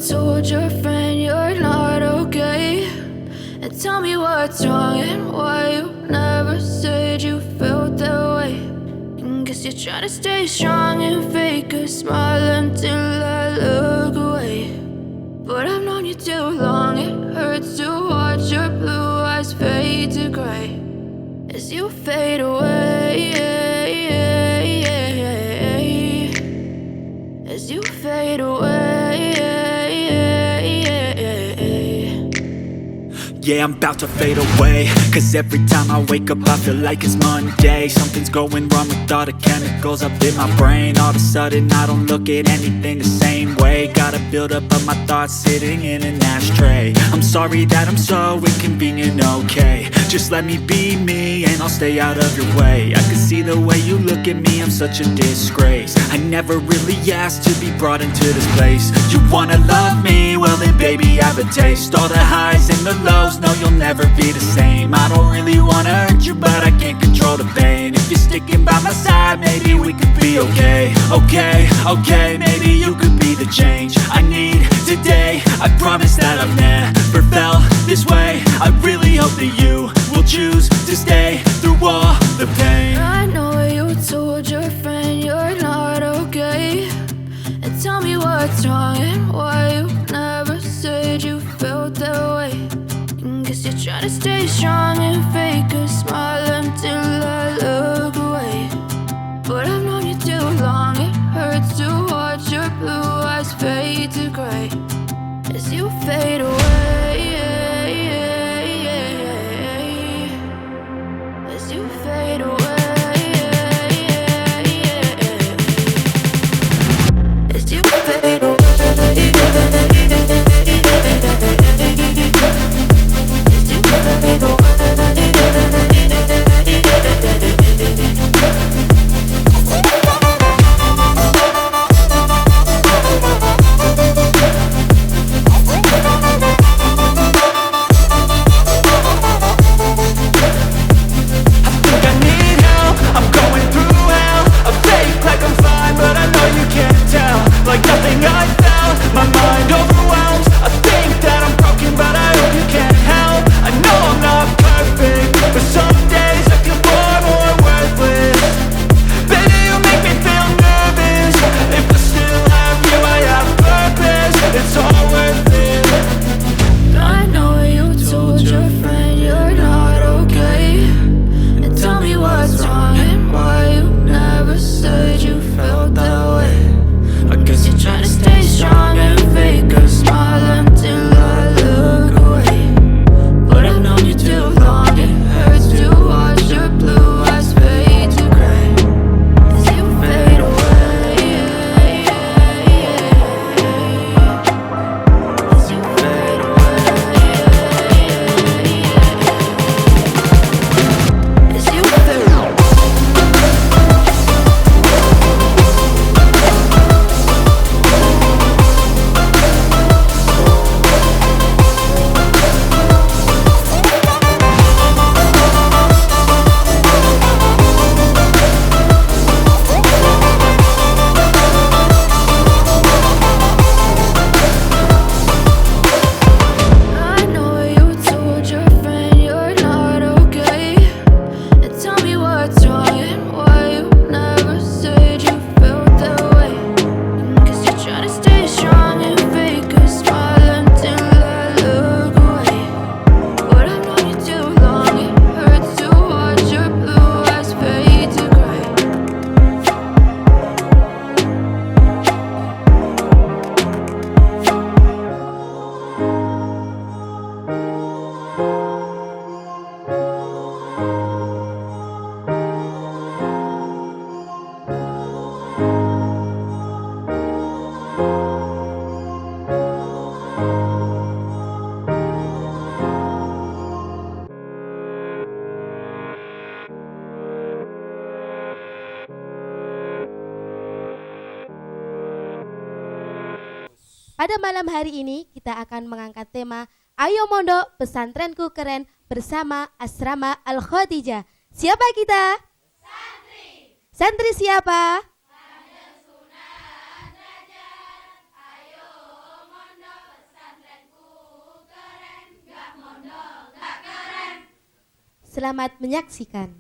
told your friend you're not okay, and tell me what's wrong and why you never said you felt that way. And guess you're trying to stay strong and fake a smile until I look away. But I've known you too long, it hurts to watch your blue eyes fade to gray as you fade away, as you fade away. Yeah, I'm about to fade away, cause every time I wake up I feel like it's Monday. Something's going wrong with all the chemicals up in my brain. All of a sudden I don't look at anything the same way. Gotta build up of my thoughts sitting in an ashtray. I'm sorry that I'm so inconvenient, okay. Just let me be me and I'll stay out of your way. I can see the way you look at me, I'm such a disgrace. I never really asked to be brought into this place. You wanna love me? Well then baby have a taste. All the highs and the lows, no you'll never be the same. I don't really wanna hurt you but I can't control the pain. If you're sticking by my side maybe we could be okay. Okay, maybe you could be the change I need today. I promise that I've never felt this way. I really hope that you will choose to stay through all the pain. I know you told your friend you're not okay, and tell me what's wrong and why you never said you felt that way. And guess you're trying to stay strong and fake a smile until I look away. But I've known you too long, it hurts to watch your blue eyes fade to gray as you fade away, as you fade away, as you fade away. Like nothing I felt, my mind overwhelmed. I think that I'm broken but I hope you can't help. I know I'm not perfect, but some days I feel far more worthless. Baby, you make me feel nervous. If I still have you, I have purpose. It's all worth it. I know you told your friend you're not okay, and tell me what's wrong and why you never said you felt that way. I guess you're trying to stay strong and fake a smile until I look away. But I've known you too long, it hurts to watch your blue eyes fade to gray as you fade away, as you fade away, as you fade away. I know you told your friend you're not okay, and tell me what's wrong and why you never said you felt that way. Cause you're trying to stay strong and fake a smile until I look away. But I've known you too long, it hurts to watch your blue eyes fade to gray. Pada malam hari ini kita akan mengangkat tema Ayo Mondok Pesantrenku Keren bersama Asrama Al-Khadijah. Siapa kita? Santri. Santri siapa? Kanjeng Sunan Derajat. Ayo Mondok Selamat menyaksikan.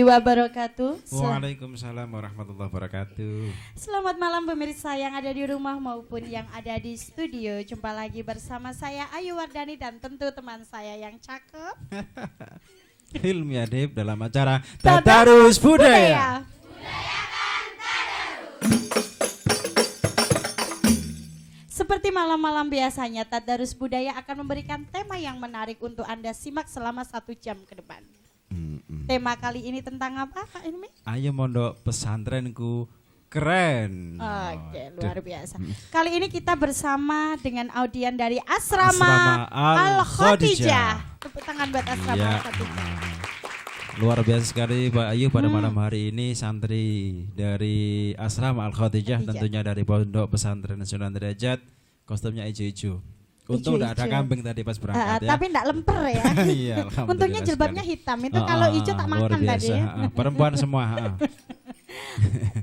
Wabarakatuh. Waalaikumsalam warahmatullahi wabarakatuh. Selamat malam pemirsa yang ada di rumah maupun yang ada di studio. Jumpa lagi bersama saya Ayu Wardani dan tentu teman saya yang cakep Hilmi Adib dalam acara Tadarus Budaya. Seperti malam-malam biasanya, Tadarus Budaya akan memberikan tema yang menarik untuk Anda simak selama 1 jam ke depan. Tema kali ini tentang apa, Kak Ilmi? Ayo mondok pesantrenku keren. Oke, luar biasa. Kali ini kita bersama dengan audien dari Asrama Al-Khadijah. Tepuk tangan buat Asrama Al-Khadijah. Luar biasa sekali Pak Ayu pada malam hari ini, santri dari Asrama Al-Khadijah, tentunya dari Pondok Pesantren Sunan Derajat, kostumnya hijau-hijau. Untung tidak ada kambing tadi pas berangkat ya. Tapi tidak lemper ya. Iya, untungnya jilbabnya hitam, itu kalau hijau tak makan tadi. Perempuan semua.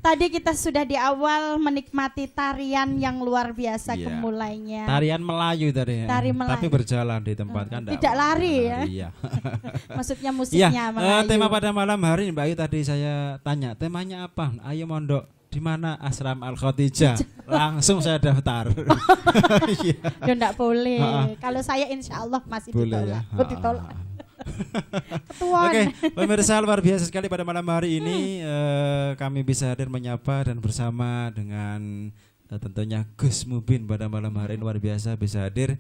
Tadi kita sudah di awal menikmati tarian yang luar biasa kemulainya. Tarian Melayu tadi ya. Tari Melayu. Tapi berjalan di tempat kan. Tidak lari ya. Iya. Maksudnya musiknya Melayu. Tema pada malam hari ini Mbak Ayu tadi saya tanya, temanya apa? Ayo mondok di mana Asrama Al-Khadijah? Langsung saya daftar. Ya enggak boleh. Kalau saya insya Allah masih boleh, ditolak. ya? Ditolak. Ketuaan. Oke, pemirsa luar biasa sekali pada malam hari ini kami bisa hadir menyapa dan bersama dengan tentunya Gus Mubin pada malam hari ini luar biasa bisa hadir.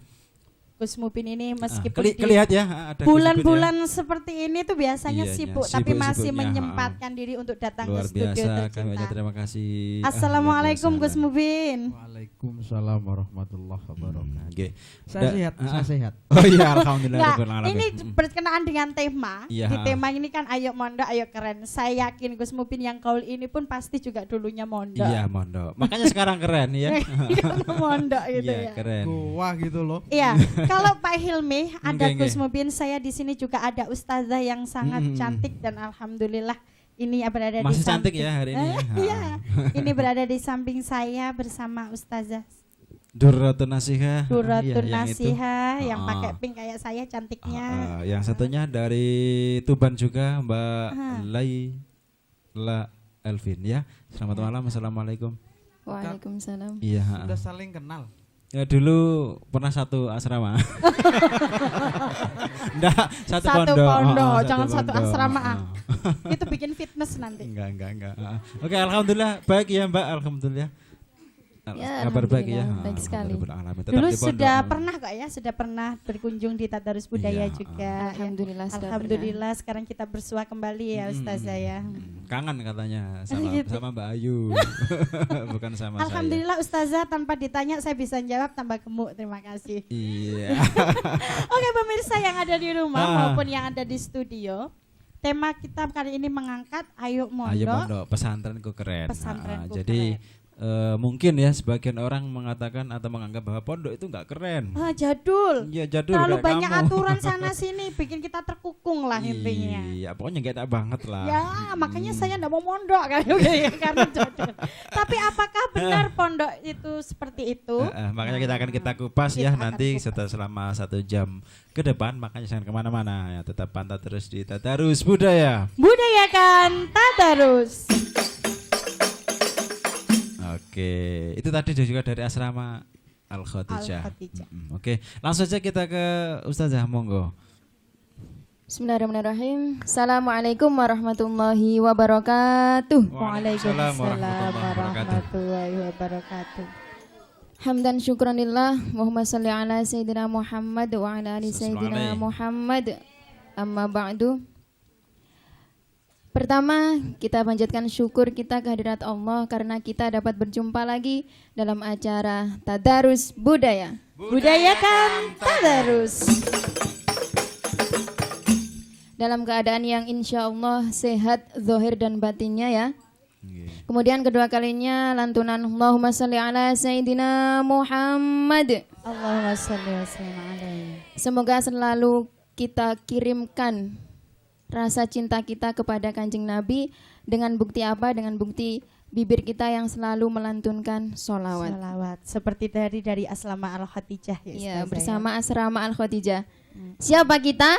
Gus Mubin ini meskipun kelihat ya ada bulan-bulan seperti ini tuh biasanya iya, sibuk tapi masih menyempatkan diri untuk datang luar ke studio biasa, tercinta. kami terima kasih. Assalamualaikum Gus Mubin. Waalaikumsalam warahmatullahi wabarakatuh. Oke. Saya sehat, saya sehat. Oh iya, alhamdulillah Nggak, rabbil alamin. ini berkenaan dengan tema. Iya. Di tema ini kan ayo mondok, ayo keren. Saya yakin Gus Mupin yang kaul ini pun pasti juga dulunya mondok. Iya, mondok. Makanya sekarang keren ya. Karena mondok gitu Iya, ya. keren. Wah gitu loh. Iya, kalau Pak Hilmi ada Nggih, Gus nggih. Mupin, saya di sini juga ada ustazah yang sangat cantik dan alhamdulillah ini berada Masih di cantik ya hari ini. Iya, ini berada di samping saya bersama ustazah Durratun Nasihah. Duratun Iya, yang itu. Nasihah yang Ah. pakai pink kayak saya cantiknya. Yang satunya dari Tuban juga Mbak Ah. Laila Elvin ya. Selamat malam. Assalamualaikum. Waalaikumsalam. Iya. Sudah saling kenal. Ya dulu pernah satu asrama. Enggak, satu pondok. Jangan satu pondok. asrama. Ah. Itu bikin fitness nanti. Enggak. Oke, alhamdulillah baik ya Mbak, alhamdulillah. Ya, Kabar baik ya. alhamdulillah, baik sekali. Alhamdulillah, tetap Dulu di pondok. sudah pernah kok ya, sudah pernah berkunjung di Tadarus Budaya Iya, juga. ya. Alhamdulillah sudah Alhamdulillah sekarang kita bersua kembali ya Ustazah ya. Kangen katanya sama Gitu. sama Mbak Ayu. Bukan sama Alhamdulillah Ustazah tanpa ditanya saya bisa jawab tambah gemuk. Terima kasih. saya. Iya. Oke pemirsa yang ada di rumah Ah. maupun yang ada di studio. Tema kita kali ini mengangkat Ayo Mondok. Ayo pondok, pesantrenku keren. Pesantrenku Jadi mungkin ya sebagian orang mengatakan atau menganggap bahwa pondok itu nggak keren. Jadul. Iya jadul Terlalu kayak banyak kamu. aturan sana sini bikin kita terkukung lah intinya. Iya, pokoknya nggak tak banget lah. Ya, makanya saya enggak mau mondok kan karena jadul. Tapi apakah benar pondok itu seperti itu? Makanya kita kupas Kita ya akan nanti kupas. setelah selama 1 jam ke depan. Makanya jangan kemana-mana ya, tetap pantau terus di Tadarus Budaya. Budayakan Tadarus. Oke, itu tadi juga dari asrama Al-Khadijah. Al-Khadijah. Oke, langsung saja kita ke Ustazah, monggo. Bismillahirrahmanirrahim. Assalamualaikum warahmatullahi wabarakatuh. Waalaikumsalam warahmatullahi warahmatullahi wabarakatuh. Hamdan syukranillah. Muhammad salli ala sayyidina Muhammad wa ala ali sayyidina Sallallahu Muhammad. Amma ba'du. Pertama, kita panjatkan syukur kita kehadirat Allah karena kita dapat berjumpa lagi dalam acara Tadarus Budaya. Budayakan Tadarus. Dalam keadaan yang insya Allah sehat zahir dan batinnya ya. Kemudian kedua kalinya lantunan Allahumma salli ala Sayyidina Muhammad. Allahumma shalli wa sallim alaihi. Semoga selalu kita kirimkan rasa cinta kita kepada Kanjeng Nabi dengan bukti apa? Dengan bukti bibir kita yang selalu melantunkan sholawat. Salawat seperti dari Asrama Al-Khadijah ya. Ya, Ustazah, bersama asrama Al-Khadijah. Siapa kita?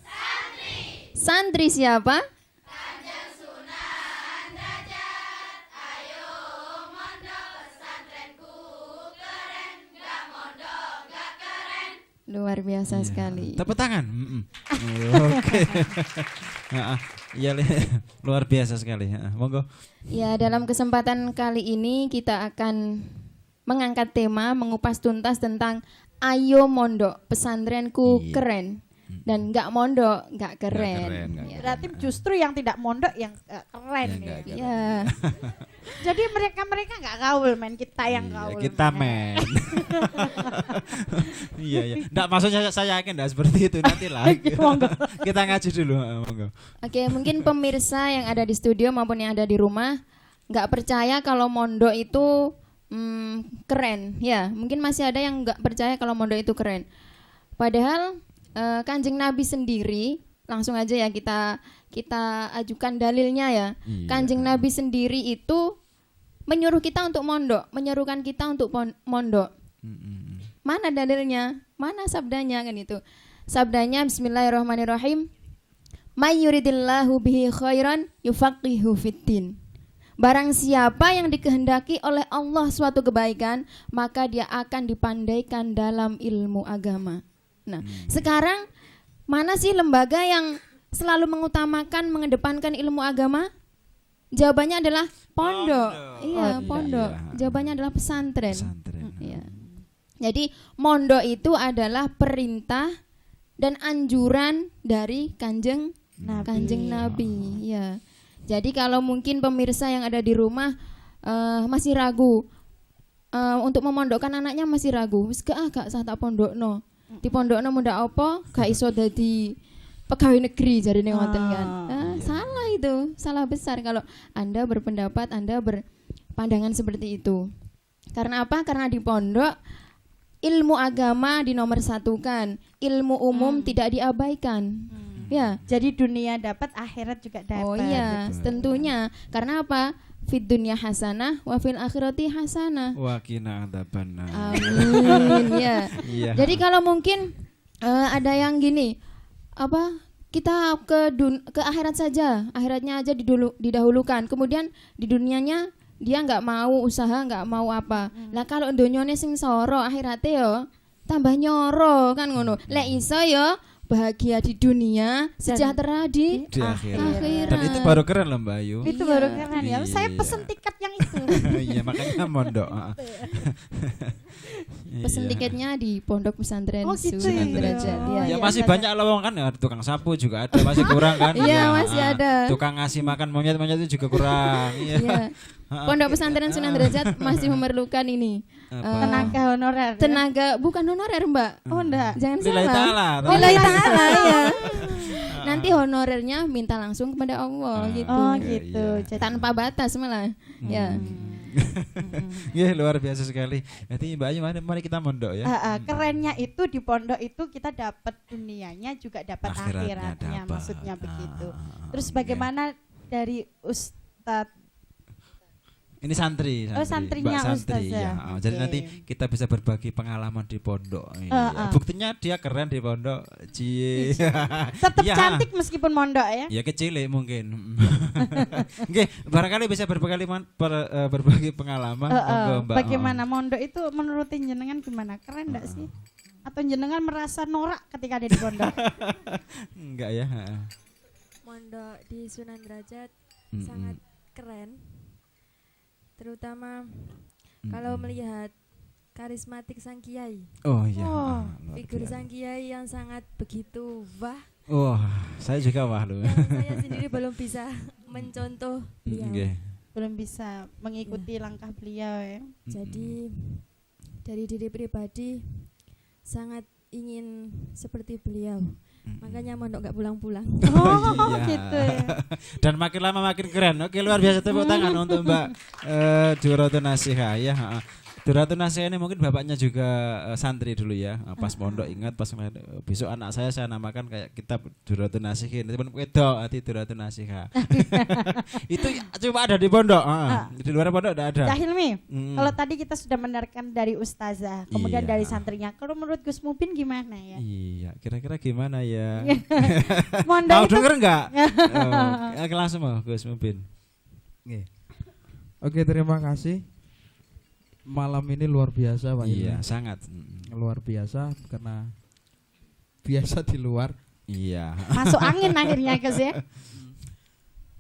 Santri. Santri siapa? Luar biasa sekali. Tepuk tangan. Oke. Iya, luar biasa sekali. Monggo. Ya, dalam kesempatan kali ini kita akan mengangkat tema mengupas tuntas tentang Ayo Mondok, pesantrenku Iya. keren. Dan nggak mondok, nggak keren. keren, nggak Ya. Berarti justru yang tidak mondok yang keren Yang gitu. nggak keren. Ya, Jadi mereka nggak gaul men, kita yang Iya, gaul. kita men. Iya, iya. Nggak, maksudnya saya yakin enggak seperti itu nanti lah. Kita ngaji dulu, monggo. Oke, mungkin pemirsa yang ada di studio maupun yang ada di rumah nggak percaya kalau mondok itu keren. Ya, mungkin masih ada yang nggak percaya kalau mondok itu keren. Padahal Kanjeng Nabi sendiri, langsung aja ya kita ajukan dalilnya ya. Iya. Kanjeng Nabi sendiri itu menyuruh kita untuk mondok, menyerukan kita untuk mondok. Mana dalilnya? Mana sabdanya kan itu? Sabdanya Bismillahirrahmanirrahim. May yuridillahu bihi khairan yufaqihu fiddin. Barang siapa yang dikehendaki oleh Allah suatu kebaikan, maka dia akan dipandaikan dalam ilmu agama. Nah, sekarang mana sih lembaga yang selalu mengutamakan, mengedepankan ilmu agama? Jawabannya adalah pondok. Iya, pondok. Jawabannya adalah pesantren. Pesantren. Iya. Jadi mondok itu adalah perintah dan anjuran dari Kanjeng Nabi. Ya. Jadi kalau mungkin pemirsa yang ada di rumah masih ragu, untuk memondokkan anaknya masih ragu, wis gak sah tak pondokno. Di pondokno muda apa? Gak iso dadi pegawai negeri jarine ngoten kan. Salah itu, salah besar kalau Anda berpendapat, Anda berpandangan seperti itu. Karena apa? Karena di pondok ilmu agama dinomorsatukan, ilmu umum tidak diabaikan. Ya. Jadi dunia dapat, akhirat juga dapat. Oh iya, tentunya. Karena apa? Fid dunya hasanah wa fil akhirati hasanah. Wa qina adzabannar. Amin ya. Iya. Jadi kalau mungkin ada yang gini, apa? Kita ke akhirat saja, akhiratnya aja didahulukan. Kemudian di dunianya dia nggak mau usaha, nggak mau apa. Lah kalau donyone sing soro akhirate yo tambah nyoro kan ngono. Lek iso yo bahagia di dunia, sejahtera di akhirat. akhirat. Dan itu baru keren loh Mbak Ayu. Itu baru keren ya. Iya. Saya pesen tiket yang itu. Iya makanya mondok. Pesen Iya. tiketnya di Pondok Pesantren Oh, gitu Sunan ya. Derajat. Ya. Ya Iya, masih saja. banyak lowongan kan ya, tukang sapu juga ada, masih kurang kan? Iya, masih ada. Tukang ngasih makan monyet-monyet itu juga kurang. Iya. Iya. Pondok Pesantren Sunan Derajat masih memerlukan ini. Tenaga honorer. ya? Tenaga bukan honorer, Mbak. Oh enggak. Jangan Lillahi salah. ta'ala. Lillahi ta'ala ya. Nanti honorernya minta langsung kepada Allah gitu. Oh gitu. Iya. Jadi Tanpa batas malah. Ya. Iya luar biasa sekali. Nanti Mbak Ayu mari kita mondok ya. kerennya itu di pondok itu kita dapat dunianya juga dapat Akhiratnya akhiratnya, dapat. maksudnya begitu. Terus iya. bagaimana dari Ustadz? Ini santri, santrinya Mbak santri Ustazah. ya. Jadi Oke. nanti kita bisa berbagi pengalaman di pondok. Iya. Buktinya dia keren di pondok. Cie. Tetap Iya. cantik meskipun mondok ya. Ya kecil mungkin. Oke, barangkali bisa berbagi pengalaman. Monggo, Mbak. Bagaimana mondok itu menurut jenengan gimana? Keren enggak sih? Atau jenengan merasa norak ketika ada di pondok? Enggak ya. Mondok di Sunan Derajat Mm-mm. sangat keren, terutama kalau melihat karismatik sang kiai, Oh iya. Oh, luar figur biasa. sang kiai yang sangat begitu wah, Wah, saya juga wah lu. yang saya sendiri belum bisa mencontoh beliau. Nggih. belum bisa mengikuti langkah beliau ya. Jadi dari diri pribadi sangat ingin seperti beliau, makanya mondok nggak pulang-pulang. Oh Iya. gitu ya. Dan makin lama makin keren. Oke, luar biasa, tepuk tangan untuk Mbak Duratun Nasiha ya. Duratun Nasiha ini mungkin bapaknya juga santri dulu ya. Pas pondok ingat pas besok anak saya namakan kayak kitab Duratun Nasihin. Itu pun wedok hati Duratun Nasiha. Itu cuma ada di pondok. Di luar pondok enggak ada. Cak Hilmi, Mm. kalau tadi kita sudah mendengarkan dari ustazah, kemudian Iya. dari santrinya, kalau menurut Gus Mubin gimana ya? Iya, kira-kira gimana ya? Mondok Mau itu denger enggak? Langsung mau Gus Mubin. Oke, terima kasih. Malam ini luar biasa Pak. Iya, Ilmi. sangat. Luar biasa karena biasa di luar. Iya. masuk angin akhirnya Gus ya.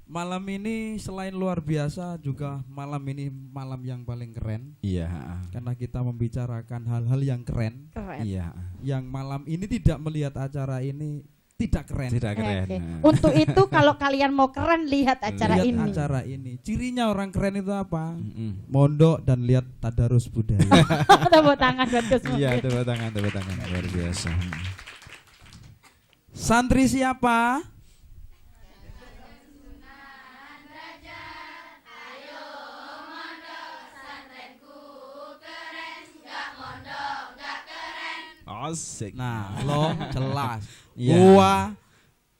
Malam ini selain luar biasa juga malam ini malam yang paling keren Iya. karena kita membicarakan hal-hal yang keren. Keren. Iya. Yang malam ini tidak melihat acara ini tidak keren. Tidak keren. Oke. Untuk itu kalau kalian mau keren lihat acara Lihat ini. acara ini. Cirinya orang keren itu apa? Mm-mm. Mondok dan lihat tadarus budaya. Tepuk tangan buat Gus Mubin. Iya, tepuk tangan luar biasa. Santri siapa? Asik. Nah, lo jelas. Iya. Gua,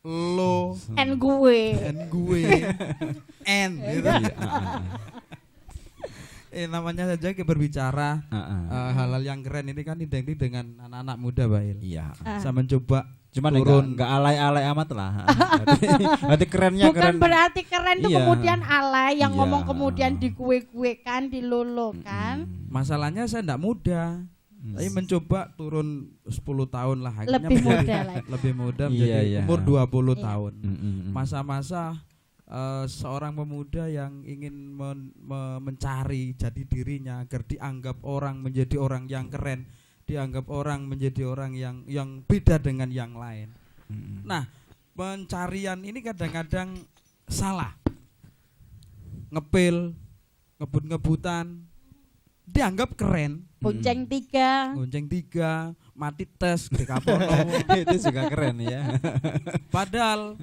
lo, And gue. dan gue, and gitu. Namanya saja kita berbicara hal-hal yang keren ini kan identik dengan anak-anak muda, Mbak Il. Iya. Saya mencoba Cuman turun. enggak alay-alay amat lah. Berarti kerennya Bukan keren. berarti keren itu Iya. kemudian alay yang Iya. ngomong kemudian digue-guekan, dilolokan. Masalahnya saya enggak muda. Saya mencoba turun 10 tahun lah akhirnya Lebih menjadi- muda lagi. lebih muda Iya, menjadi iya. umur 20 Iya. tahun. Mm-mm. Masa-masa seorang pemuda yang ingin mencari jati dirinya agar dianggap orang menjadi orang yang keren, dianggap orang menjadi orang yang beda dengan yang lain. Mm-mm. Nah, pencarian ini kadang-kadang salah. Ngepil, ngebut-ngebutan, dianggap keren. Bonceng 3. Gonceng 3, mati tes di Kapono. Itu juga keren ya. Padahal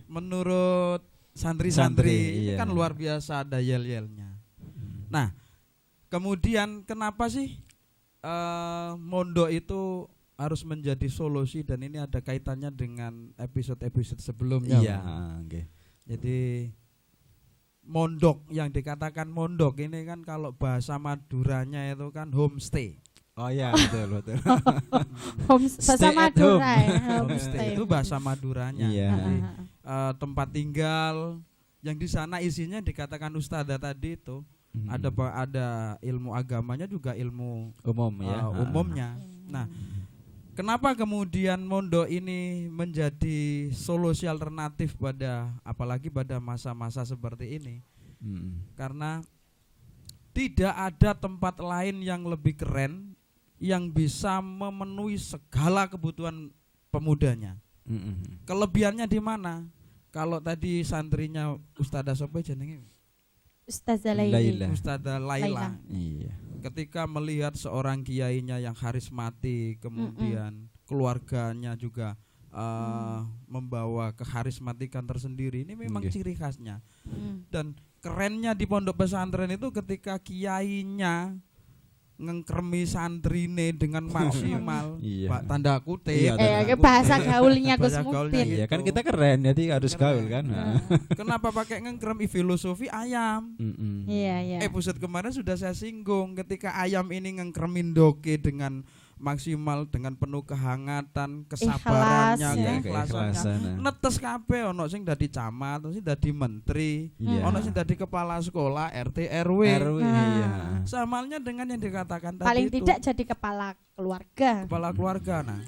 menurut santri-santri Santri, ini iya. kan luar biasa ada yel-yelnya. Nah, kemudian kenapa sih mondok itu harus menjadi solusi, dan ini ada kaitannya dengan episode-episode sebelumnya. Iya, Bang. oke. Jadi mondok, yang dikatakan mondok ini kan kalau bahasa Maduranya itu kan homestay. Oh iya, betul betul. Bahasa Stay at Madura home. ya. Homestay itu bahasa Maduranya. Iya. Jadi, tempat tinggal yang di sana isinya dikatakan ustadzah tadi itu ada ilmu agamanya juga ilmu Umum ya. umumnya. Nah, kenapa kemudian mondok ini menjadi solusi alternatif apalagi pada masa-masa seperti ini? Karena tidak ada tempat lain yang lebih keren yang bisa memenuhi segala kebutuhan pemudanya. Kelebihannya di mana? Kalau tadi santrinya Ustadzah Sopo jenenge Ustazah Laila. Ustadzah Laila. Iya. Ketika melihat seorang kiainya yang karismatik, kemudian keluarganya juga membawa keharismatikan tersendiri, ini memang ciri khasnya. Dan kerennya di pondok pesantren itu ketika kiainya ngengkremi santrine dengan maksimal, Iya. Pak, tanda kutip. Iya, Ke bahasa gaulnya Gus Bahasa gaulnya Mutin. gitu. Iya kan kita keren, jadi harus gaul kan. Kenapa pakai ngengkrem? Filosofi ayam. Iya, iya. Episode kemarin sudah saya singgung, ketika ayam ini ngengkremin doke dengan maksimal, dengan penuh kehangatan, kesabarannya, Ikhlas, ya. keikhlasannya. Keikhlasan. Netes kabeh, ono sing dadi camat, ono sing dadi menteri, Iya. ono sing dadi kepala sekolah, RT RW. RW iya. Samalnya dengan yang dikatakan tadi Paling itu, tidak jadi kepala keluarga. kepala keluarga. Nah,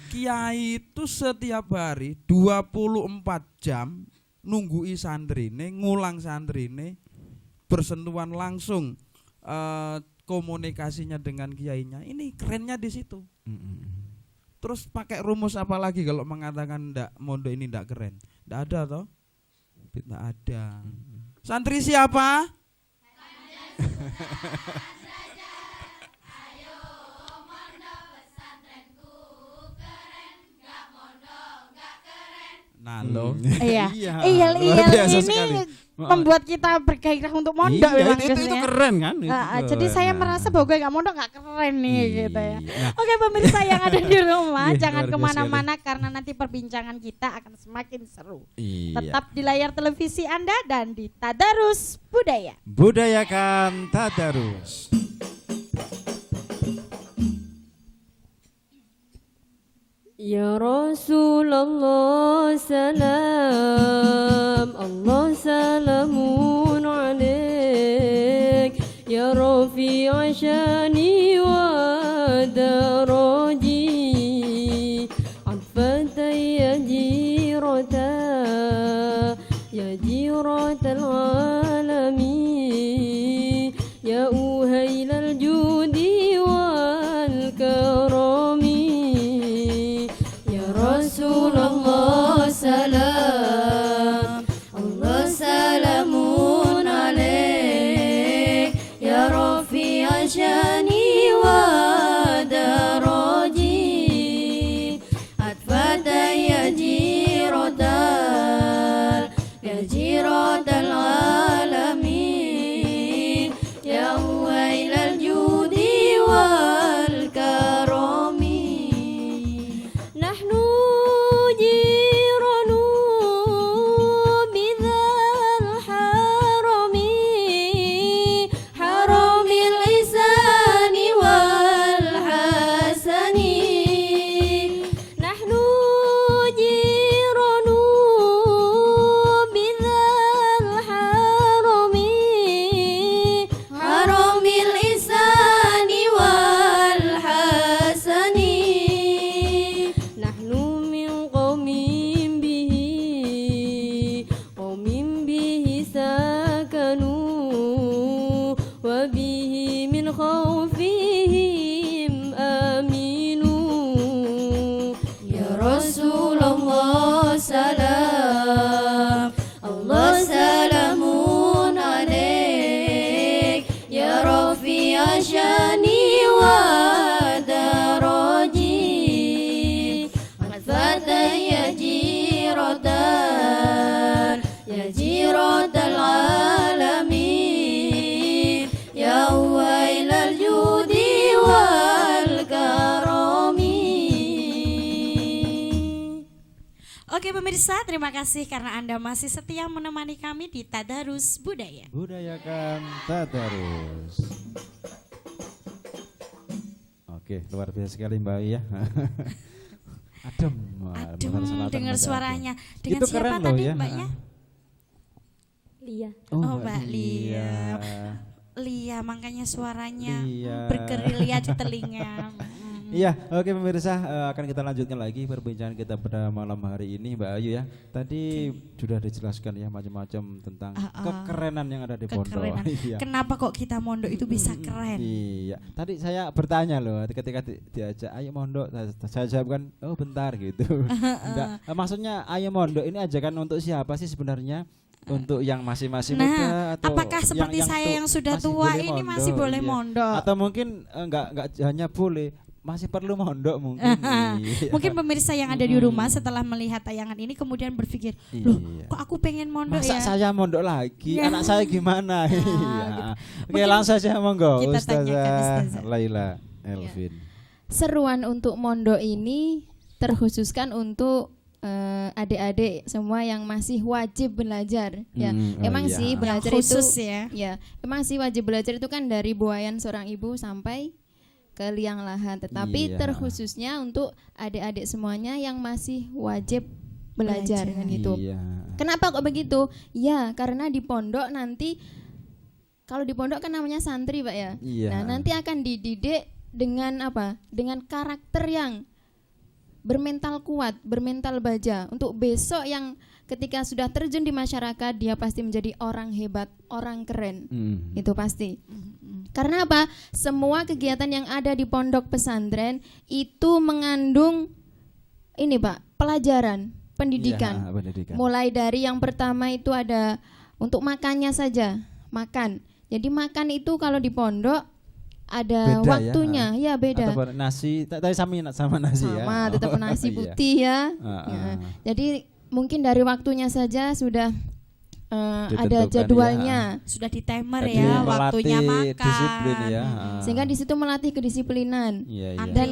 kiai itu setiap hari 24 jam nunggui santrine, ngulang santrine, bersentuhan langsung komunikasinya dengan kiainya. Ini kerennya di situ. Terus pakai rumus apa lagi kalau mengatakan ndak mondok ini ndak keren? Ndak ada toh? Ndak ada. Santri siapa? Nah lo, Iya. Iya, luar biasa sekali. Ini membuat kita bergairah untuk mondok Iya, memang, itu Gus, ya. keren kan? Itu Jadi keren. saya Nah. merasa bahwa gue gak mondok gak keren nih gitu ya. Nah. Oke pemirsa yang ada di rumah, Iya, jangan luar biasa kemana-mana karena nanti perbincangan kita akan semakin seru. Iya. Tetap di layar televisi Anda dan di Tadarus Budaya. Budayakan tadarus. Ya Rasulullah salam, Allah salamun alaik, Ya Rafi'a syani wa daraji, atfata ya jirata, ya jiratal alami, ya uhailal judi wal karami. Rasulullah salam, Allah salamun alaik, Ya Rafi'a syani wa daraji, atfata ya jiratal alamin, ya wailal judi wal karami. Nahnu jiranu bidzal harami, haramil ihsani wal hasani. Nahnu jiranu bidzal harami, haramil ihsani wal hasani. Nahnu min qawmin bihi sakanu, wa bihi min khawfihim aminu. Ya Rasulullah salam, Allah salamun alaik, Ya Rafi'a يا شاني ودرجي فتى يا جيرة العالمين يا ويل الجود والكرم. Oke pemirsa, terima kasih karena Anda masih setia menemani kami di Tadarus Budaya. Budayakan Tadarus. Oke, luar biasa sekali Mbak ya. Adem. Dengar suaranya. Dengan Itu siapa keren loh tadi ya. Mbaknya? Lia. Oh, Mbak Lia. Lia, makanya suaranya bergerilya di telinga. Iya, oke pemirsa, akan kita lanjutkan lagi perbincangan kita pada malam hari ini Mbak Ayu ya. Tadi sudah dijelaskan ya macam-macam tentang kekerenan yang ada di pondok. Iya. Kenapa kok kita mondok itu bisa keren? Iya, tadi saya bertanya loh ketika diajak ayo mondok, saya jawabkan oh bentar gitu. Enggak, maksudnya ayo mondok ini ajakan untuk siapa sih sebenarnya? Untuk yang masih muda atau apakah seperti saya yang sudah tua ini masih boleh mondok? Atau mungkin enggak hanya boleh, masih perlu mondok mungkin. Mungkin pemirsa yang ada di rumah setelah melihat tayangan ini kemudian berpikir, loh kok aku pengen mondok masa ya? saya mondok lagi, anak saya gimana? Iya. Oke, langsung saja monggo Ustazah Laila Elvin. Seruan untuk mondok ini terkhususkan untuk adik-adik semua yang masih wajib belajar ya. Emang sih belajar yang itu khusus ya. Emang sih wajib belajar itu kan dari buayan seorang ibu sampai ke liang lahat, tetapi terkhususnya untuk adik-adik semuanya yang masih wajib belajar kan gitu. Kenapa kok begitu? Ya, karena di pondok nanti kalau di pondok kan namanya santri, Pak ya. Nah, nanti akan dididik dengan apa? Dengan karakter yang bermental kuat, bermental baja untuk besok yang ketika sudah terjun di masyarakat dia pasti menjadi orang hebat, orang keren. Itu pasti. Karena apa? Semua kegiatan yang ada di pondok pesantren itu mengandung ini Pak, pelajaran, pendidikan. Mulai dari yang pertama itu ada untuk makannya saja, makan. Jadi makan itu kalau di pondok ada beda waktunya, ya beda. Atau nasi, tadi sama nasi ya. Sama, tetap nasi putih ya. Jadi mungkin dari waktunya saja sudah ada jadwalnya, sudah di timer ya, waktunya makan. Disiplin ya. Sehingga di situ melatih kedisiplinan. Dan dan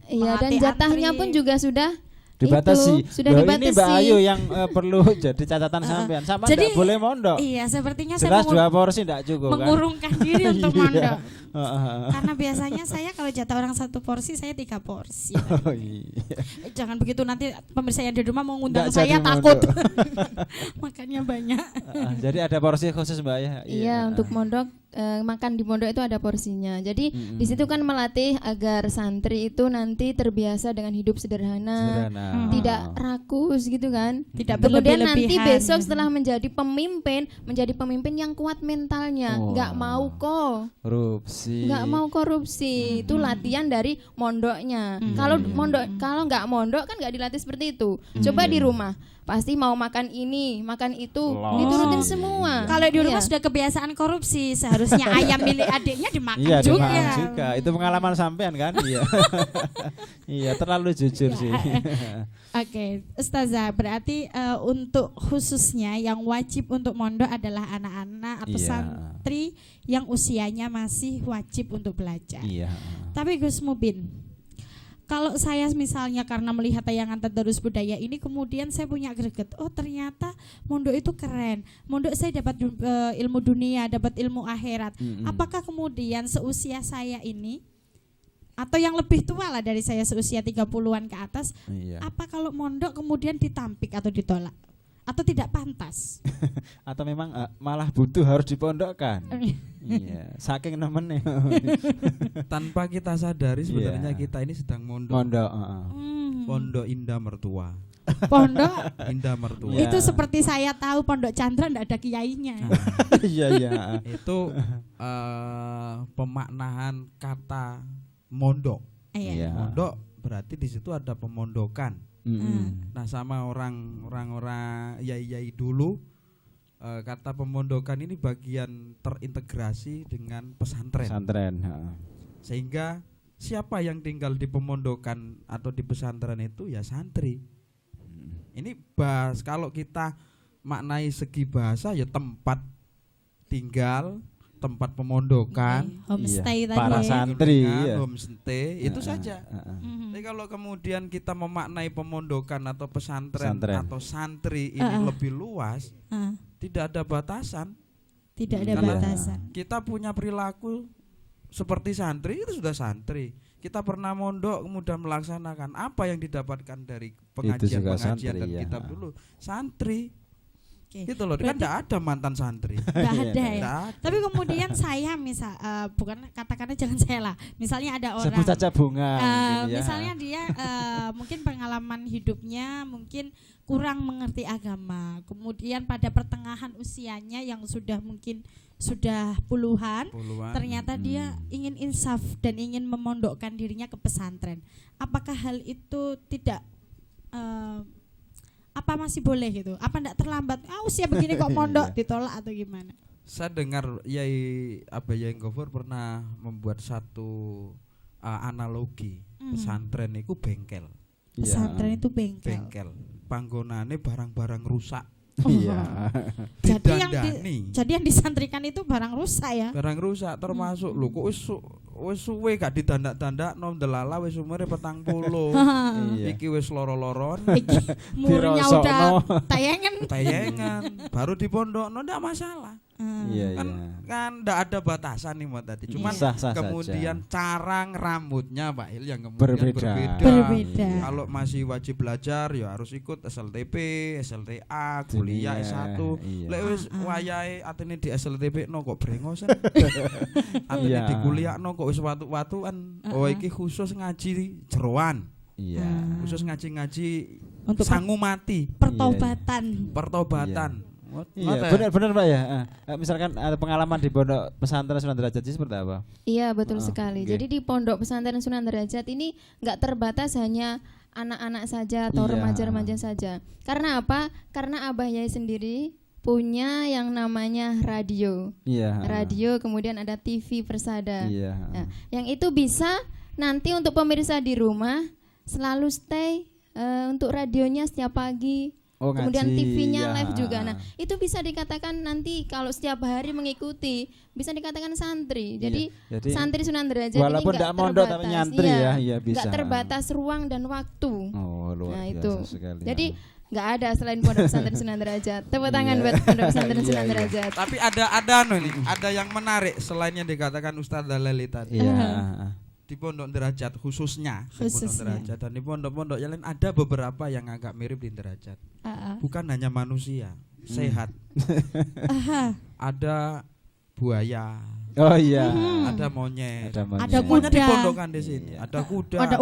Melatih jatahnya pun juga sudah dibatasi. Sudah dibatasi. Ini Mbak Ayu yang perlu jadi catatan sampean. Sama jadi, enggak boleh mondok. Iya, sepertinya jelas saya 2 porsi enggak cukup kan. Mengurungkan diri untuk mondok. Karena biasanya saya kalau jatah orang 1 porsi, saya 3 porsi. Oh, iya. Jangan begitu, nanti pemirsa yang di rumah mau ngundang saya takut. Makannya banyak. Jadi ada porsi khusus Mbak ya. Iya, untuk mondok makan di pondok itu ada porsinya. Jadi di situ kan melatih agar santri itu nanti terbiasa dengan hidup sederhana. Tidak rakus gitu kan. Tidak kemudian nanti besok setelah menjadi pemimpin yang kuat mentalnya, nggak mau korupsi. Itu latihan dari mondoknya. Kalau nggak mondok kan nggak dilatih seperti itu. Coba di rumah pasti mau makan ini, makan itu, diturutin semua. Kalau di rumah sudah kebiasaan korupsi, seharusnya ayam milik adiknya dimakan juga. Dimakan juga. Itu pengalaman sampean kan? Iya. Iya, terlalu jujur sih. Oke, Ustazah, berarti untuk khususnya yang wajib untuk mondok adalah anak-anak atau santri yang usianya masih wajib untuk belajar. Tapi Gus Mubin, kalau saya misalnya karena melihat tayangan Tadarus Budaya ini kemudian saya punya greget, oh ternyata mondok itu keren, mondok saya dapat ilmu dunia, dapat ilmu akhirat. Apakah kemudian seusia saya ini atau yang lebih tua lah dari saya seusia 30-an ke atas, apa kalau mondok kemudian ditampik atau ditolak? Atau tidak pantas? Atau memang malah butuh harus dipondokkan? Iya, saking nemennya. Tanpa kita sadari sebenarnya kita ini sedang mondok. Pondok Indah Mertua. Pondok Indah Mertua. Itu seperti saya tahu Pondok Chandra enggak ada kiainya. Iya. Itu pemaknaan kata mondok. Mondok berarti di situ ada pemondokan. Nah, sama orang yai dulu kata pemondokan ini bagian terintegrasi dengan pesantren. Sehingga siapa yang tinggal di pemondokan atau di pesantren itu ya santri. Ini kalau kita maknai segi bahasa ya tempat tinggal, tempat pemondokan, homestay tadi. Para santri, homestay itu saja. Tapi kalau kemudian kita memaknai pemondokan atau pesantren atau santri ini lebih luas, tidak ada batasan. Tidak ada batasan. Kita punya perilaku seperti santri, itu sudah santri. Kita pernah mondok kemudian melaksanakan apa yang didapatkan dari pengajian-pengajian dan kitab dulu, santri. Gitu loh, kan tidak ada mantan santri. Tidak ada ya. Tapi kemudian saya bukan katakannya jangan saya lah. Misalnya ada orang. Sebut saja Bunga. Misalnya dia mungkin pengalaman hidupnya mungkin kurang mengerti agama. Kemudian pada pertengahan usianya yang sudah puluhan. Ternyata dia ingin insaf dan ingin memondokkan dirinya ke pesantren. Apakah hal itu tidak apa masih boleh gitu? Apa enggak terlambat? Usia begini kok mondok ditolak atau gimana? Saya dengar Yai Gofur pernah membuat satu analogi. Pesantren itu bengkel. Pesantren itu bengkel. Panggonane barang-barang rusak. Iya. Jadi yang disantrikan itu barang rusak ya. Barang rusak termasuk lho kok wis suwe gak didandak-dandak delala wis umure 40. Iki wis loro-loron. Iki umurnya udah tayangan. Baru dipondokno ndak masalah. Kan ndak ada batasan nih tadi. Cuman kemudian cara rambutnya Pak Il yang kemudian berbeda. Kalau masih wajib belajar ya harus ikut SLTP, SLTA, kuliah S1. Lek wis wayahe atene di SLTP no kok brengosan. Atene di kuliah no kok wis watu-watuan. Oh iki khusus ngaji jeroan. Khusus ngaji untuk sangu mati. Pertobatan. Iya, benar Pak ya. Misalkan ada pengalaman di pondok pesantren Sunan Derajat ini seperti apa? Iya betul sekali. Jadi di pondok pesantren Sunan Derajat ini nggak terbatas hanya anak-anak saja atau remaja-remaja saja. Karena apa? Karena Abah Yai sendiri punya yang namanya radio. Radio, kemudian ada TV Persada. Nah, yang itu bisa nanti untuk pemirsa di rumah selalu stay untuk radionya setiap pagi. Kemudian TV-nya live juga. Nah, itu bisa dikatakan nanti kalau setiap hari mengikuti bisa dikatakan santri. Jadi santri Sunan Derajat walaupun ini enggak mondok tapi nyantri bisa. Enggak terbatas ruang dan waktu. Luar biasa itu. Sekali. Jadi enggak ada selain pondok pesantren Sunan Derajat. Tepuk tangan buat pondok pesantren Sunan Derajat. Tapi ada yang menarik selain yang dikatakan Ustaz Dalali tadi. Di pondok derajat khususnya. Pondok derajat dan di pondok-pondok yang lain ada beberapa yang agak mirip di derajat. Bukan hanya manusia sehat. Ada buaya. Ada monyet. Ada kuda. kuda. Dipondokkan di sini. Ada kuda. Ada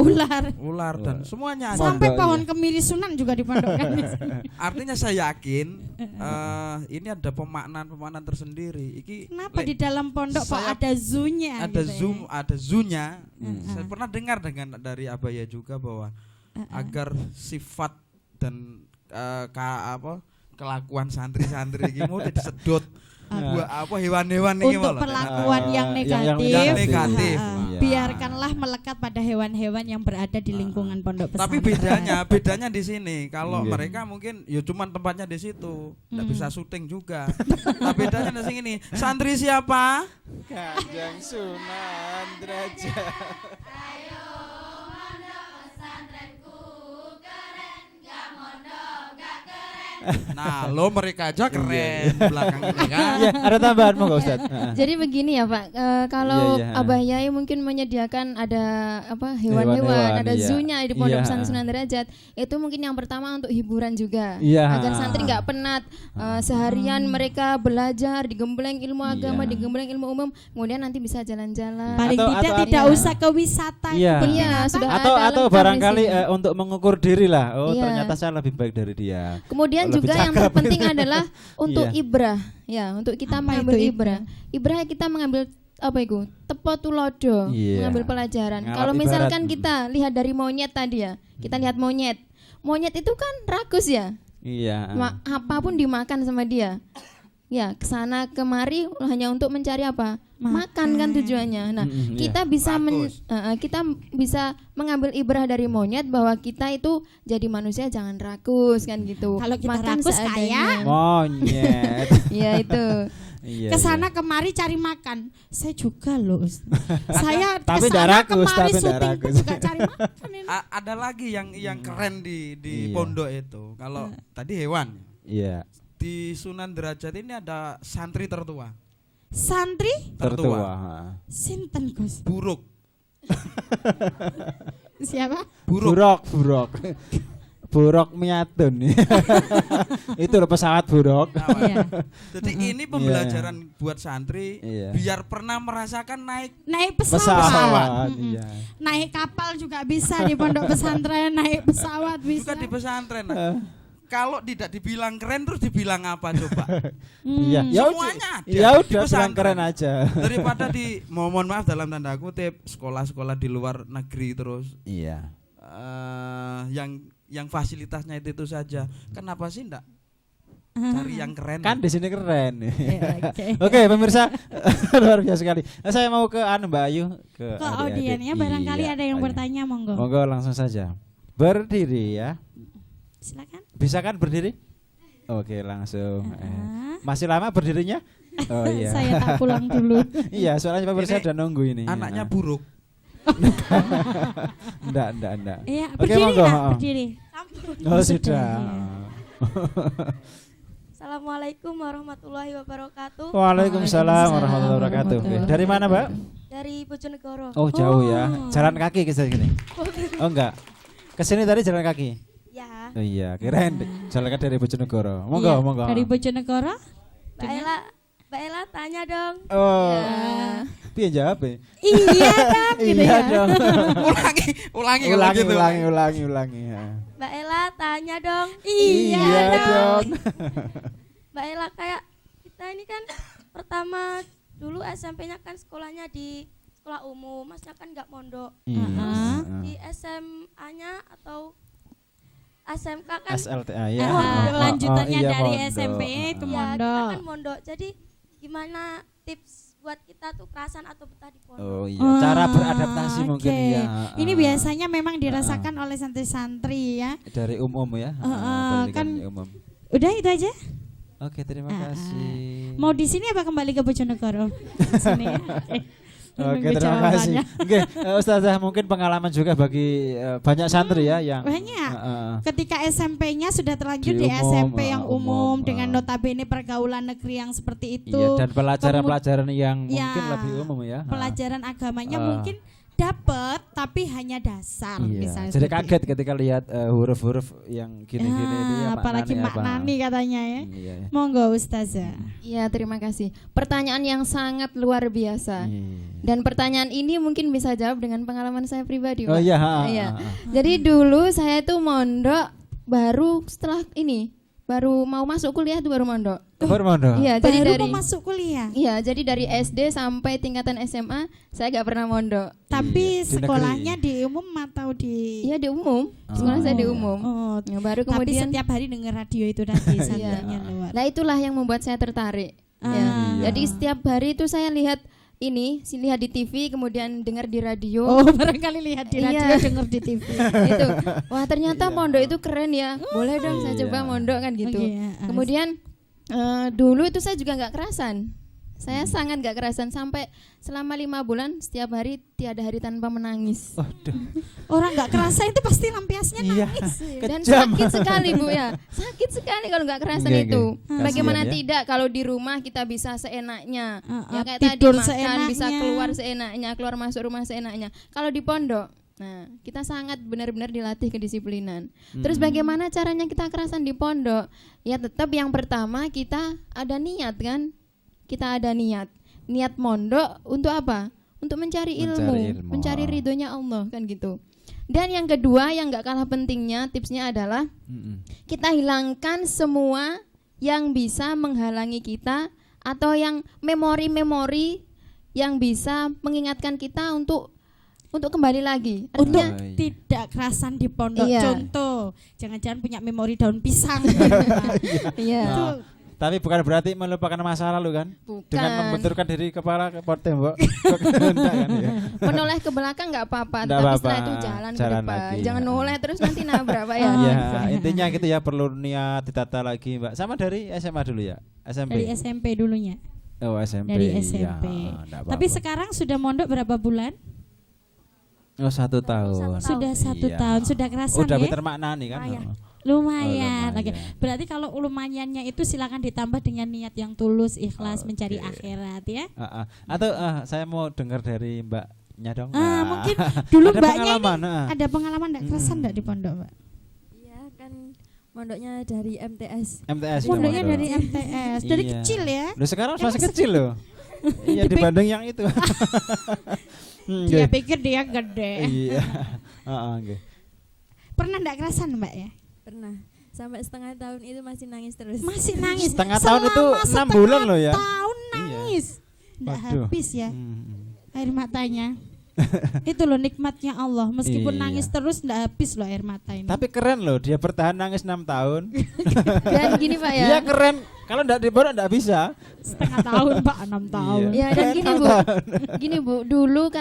ular dan semuanya ada. Sampai pohon kemiri Sunan juga dipondokkan di sini. Artinya saya yakin ini ada pemaknaan tersendiri. Kenapa di dalam pondok kok ada zoo-nya? Ada zoo-nya. Saya pernah dengar dari Abaya juga bahwa agar sifat dan kelakuan santri-santri ini mau disedot hewan-hewan ini untuk perlakuan yang negatif. Biarkanlah melekat pada hewan-hewan yang berada di lingkungan pondok pesantren. Tapi bedanya di sini kalau mereka mungkin ya cuman tempatnya di situ, enggak bisa syuting juga. Tapi bedanya di sini santri siapa? Kanjeng Sunan Derajat. Ayo mondok pesantrenku keren, gak mondok gak keren. Nah, mereka aja keren belakang ini kan. Ada tambahan mau Ustaz? Jadi begini ya Pak, kalau Abah Yai mungkin menyediakan ada hewan-hewan, ada zoo-nya di pondok pesantren Sunan Derajat. Itu mungkin yang pertama untuk hiburan juga, agar santri nggak penat seharian mereka belajar di gembleng ilmu agama, di gembleng ilmu umum, kemudian nanti bisa jalan-jalan. Paling tidak usah ke wisata. Sudah atau barangkali untuk mengukur diri lah. Ternyata saya lebih baik dari dia. Kemudian juga yang terpenting adalah untuk ibrah, untuk kita mengambil ibrah. Ibrah kita mengambil tepo tulodo, mengambil pelajaran. Kalau misalkan kita lihat dari monyet tadi kita lihat monyet itu kan rakus apapun dimakan sama dia. Ya, kesana kemari hanya untuk mencari apa? Makan kan tujuannya. Nah, kita bisa kita bisa mengambil ibrah dari monyet bahwa kita itu jadi manusia jangan rakus kan gitu. Kalau kita makan rakus seadanya. kayak Monyet. Ya itu. Iya, kesana kemari cari makan. Saya juga loh. Saya Tapi kesana darakus, kemari tapi syuting darakus. pun juga cari makan ini. Ada lagi yang keren di Iya. pondok itu. Kalau tadi hewan, Iya. di Sunan Derajat ini ada santri tertua. Santri Tertua. sinten Gus? Buruk. Siapa? Buruk. Buruk. Buruk miatun. Itu loh pesawat buruk. Iya. Jadi ini pembelajaran buat santri Iya. biar pernah merasakan naik Pesawat. Iya. Naik kapal juga bisa di pondok pesantren, naik pesawat bisa. juga di pesantren. Kalau tidak dibilang keren terus dibilang apa coba? Iya. Semuanya ada Ya di udah bilang pesantren. keren aja. Daripada mohon maaf dalam tanda kutip sekolah-sekolah di luar negeri terus Iya. yang fasilitasnya itu saja. Kenapa sih enggak cari yang keren? Kan di sini keren. Oke. Oke, pemirsa luar biasa sekali. Nah, saya mau ke Mbak Ayu ke Ke adik-adik. audiennya barangkali Iya, ada yang ayo. bertanya, monggo. Monggo langsung saja. Berdiri ya. Silakan. Bisa kan berdiri? Oke, langsung. Masih lama berdirinya? Oh iya. Saya tak pulang dulu. Iya, soalnya pemirsa Ini udah nunggu ini. Anaknya buruk. Enggak. Iya, Oke, berdiri monggo. Kak, berdiri. Oh, sudah. Assalamualaikum warahmatullahi wabarakatuh. Waalaikumsalam warahmatullahi wabarakatuh. Oke, dari mana, Mbak? Dari Bojonegoro. Oh, jauh ya. Jalan kaki ke sini. Oh, enggak. Ke sini tadi jalan kaki. Ya. Oh iya, kirain jalan kaki dari Bojonegoro. Monggo, Iya, monggo. Dari Bojonegoro? Mbak Ella tanya dong. Oh. Piye jawab? Iya kan gitu Iya ya. dong. ulangi kalau gitu. Ulangi. Ya. Mbak Ella tanya dong. Iya dong. Mbak Ella kayak kita ini kan pertama dulu SMP-nya kan sekolahnya di sekolah umum, Masnya kan nggak mondok. Iya. Di SMA-nya atau SMK kan SLTA ya. Lanjutannya iya, dari pondok. SMP itu ya, kita mondok. kan mondok. Jadi gimana tips buat kita tuh kerasan atau betah di pondok? Oh iya, cara beradaptasi Oke. mungkin ya. Ini biasanya memang dirasakan oleh santri-santri ya. Dari umum ya. kan pendidikan umum. Udah itu aja. Oke, terima kasih. Mau di sini apa kembali ke Bojonegoro? Sini ya. Oke, Nunggu terima kasih. jawabannya. Oke, Ustazah mungkin pengalaman juga bagi banyak santri ya yang Banyak. Ketika SMP-nya sudah terlanjut Di di, umum, SMP yang umum, umum dengan notabene pergaulan negeri yang seperti itu. Iya, dan pelajaran-pelajaran yang Ya, mungkin lebih umum ya. Pelajaran agamanya mungkin dapat tapi hanya dasar Iya. misalnya. Jadi seperti kaget ketika lihat huruf-huruf yang gini-gini itu ya, apalagi maknani katanya ya. Iya. Monggo Ustazah. Iya, terima kasih. Pertanyaan yang sangat luar biasa. Iya. Dan pertanyaan ini mungkin bisa jawab dengan pengalaman saya pribadi, Oh Pak. iya, Iya. Jadi dulu saya tuh mondok baru setelah ini, baru mau masuk kuliah tuh baru mondok. Bermondo. Iya, jadi Baru dari mau masuk kuliah. Iya, jadi dari SD sampai tingkatan SMA saya gak pernah mondok. Tapi Iya, di sekolahnya di umum atau di Iya, di umum. Sekolah saya di umum. Oh, Ya, baru tapi kemudian setiap hari dengar radio itu tadi santrinya luar. Nah, itulah yang membuat saya tertarik. Ya. Iya. Jadi setiap hari itu saya lihat lihat di TV, kemudian dengar di radio. Oh, barangkali lihat di radio, Iya. dengar di TV. Itu. Wah, ternyata mondok itu keren ya. Boleh dong saya Iya. coba mondok kan gitu. Oke, Kemudian dulu itu saya juga nggak kerasan. Saya sangat nggak kerasan sampai selama 5 bulan setiap hari tiada hari tanpa menangis. Orang nggak kerasa itu pasti lampiasnya Iya. nangis. Dan Kejam. sakit sekali Bu ya. Sakit sekali kalau nggak kerasan Iya, itu. iya. Bagaimana Kasihan ya. tidak kalau di rumah kita bisa seenaknya. Ya kayak tidur tadi makan seenaknya. bisa keluar seenaknya, keluar masuk rumah seenaknya. Kalau di pondok, nah kita sangat benar-benar dilatih kedisiplinan. Terus bagaimana caranya kita kerasan di pondok? Ya tetap yang pertama kita ada niat kan. Kita ada niat mondok untuk apa? Untuk mencari ilmu, mencari ridhonya Allah kan gitu. Dan yang kedua yang nggak kalah pentingnya, tipsnya adalah kita hilangkan semua yang bisa menghalangi kita atau yang memori-memori yang bisa mengingatkan kita untuk kembali lagi. Untuk Artinya, tidak kerasan di pondok. Iya. Contoh, jangan-jangan punya memori daun pisang. iya. Itu Tapi bukan berarti melupakan masa lalu kan? Bukan. Dengan membenturkan diri kepala ke tembok. Enggak kan ya? Menoleh ke belakang nggak apa-apa, Nggak tapi apa-apa. setelah itu jalan ke Jalan depan. lagi, Jangan ya. noleh terus nanti nabrak Pak ya. Iya, intinya gitu ya, perlu niat ditata lagi, Mbak. Sama dari SMA dulu ya? SMP. Dari SMP dulunya. Oh, SMP. Dari Iya, SMP. enggak Tapi apa-apa. sekarang sudah mondok berapa bulan? Oh, 1 tahun. Sudah 1 Iya. tahun, sudah kerasan Udah ya? pinter maknani kan? Lumayan. Lumayan. Oh, Oke. lumayan. Berarti kalau lumayannya itu silakan ditambah dengan niat yang tulus, ikhlas mencari akhirat ya. Atau saya mau dengar dari Mbaknya dong. Mungkin dulu ada Mbaknya pengalaman, ini ada pengalaman enggak kerasan enggak di pondok, Mbak? Iya kan mondoknya dari MTS. MTS. Pondoknya mondok. dari MTS, dari Iya. kecil ya. Loh, sekarang Yang masih kecil loh. Iya, dibanding yang itu. Dia pikir dia gede. Iya. Oke. Pernah enggak kerasan, Mbak ya? Pernah. Sampai setengah tahun itu masih nangis terus. Masih nangis. Setengah tahun itu Selama 6 bulan loh ya. Tahun nangis. Enggak Waduh. habis ya air matanya. Itu loh nikmatnya Allah. Meskipun Iya. nangis terus enggak habis loh air mata ini. Tapi keren loh, dia bertahan nangis 6 tahun. Dan gini Pak ya. Iya keren. Kalau enggak dibawa enggak bisa. Setengah tahun Pak, 6 tahun. Ya dan gini Bu. Gini Bu, dulu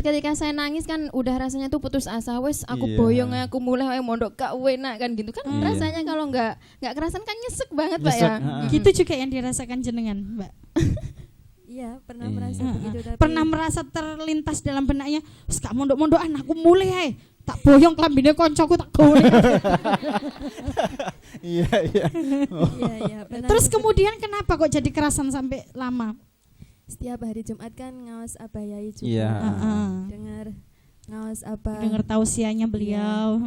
ketika saya nangis kan udah rasanya tuh putus asa. Wes aku Iya. boyong aku mulai wae mondok gak enak kan gitu kan. Iya. Rasanya kalau enggak kerasan kan nyesek banget Pak Nyesek, ya. Gitu juga yang dirasakan jenengan, Mbak. Iya, pernah Iya. merasa begitu tapi Pernah merasa terlintas dalam benaknya, "Wes gak mondok-mondokan aku mulai ae. Tak boyong klambine koncoku tak gawe." Iya. iya, pernah Terus begitu. kemudian kenapa kok jadi kerasan sampai lama? Setiap hari Jumat kan ngawas abayai juga. Iya. Dengar ngawas apa Dengar tausiahnya beliau.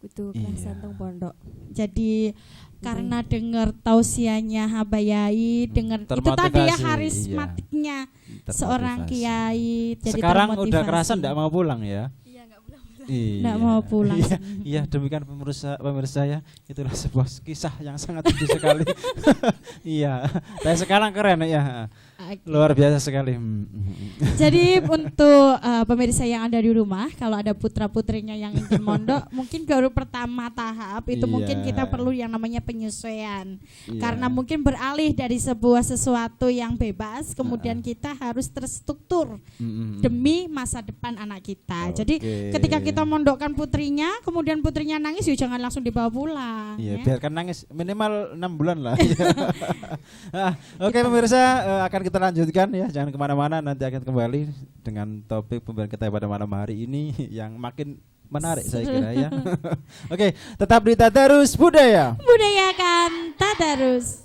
kudu Iya. kerasan teng pondok. Jadi karena dengar tausiahnya Habayai, dengar itu Termotivasi, tadi ya iya. karismatiknya seorang Termotivasi. kiai. Jadi Sekarang udah termotivasi. kerasan enggak mau pulang ya? Iya, enggak pulang. Iya. Nggak mau pulang. Iya, iya, demikian pemirsa ya, itulah sebuah kisah yang sangat lucu sekali. Iya, tapi sekarang keren ya, luar biasa sekali. Jadi untuk pemirsa yang ada di rumah, kalau ada putra putrinya yang ingin mondok, mungkin baru pertama tahap itu Iya. mungkin kita perlu yang namanya penyesuaian. Iya. Karena mungkin beralih dari sebuah sesuatu yang bebas, kemudian kita harus terstruktur demi masa depan anak kita. Jadi Oke. ketika kita mondokkan putrinya, kemudian putrinya nangis, ya jangan langsung dibawa pulang. Iya, ya. biarkan nangis minimal 6 bulan lah. Oke pemirsa, akan kita lanjutkan ya, jangan kemana-mana, nanti akan kembali dengan topik pembahasan kita pada malam hari ini yang makin menarik saya kira ya. Oke, tetap di Tadarus Budaya. Budayakan tadarus.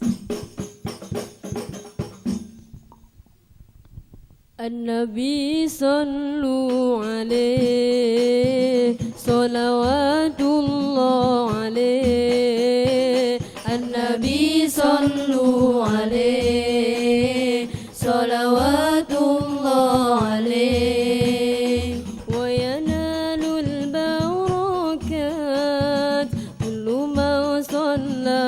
النبي صلوا عليه صلوات الله عليه النبي صلوا عليه صلوات الله عليه وينال البركات كل من صلى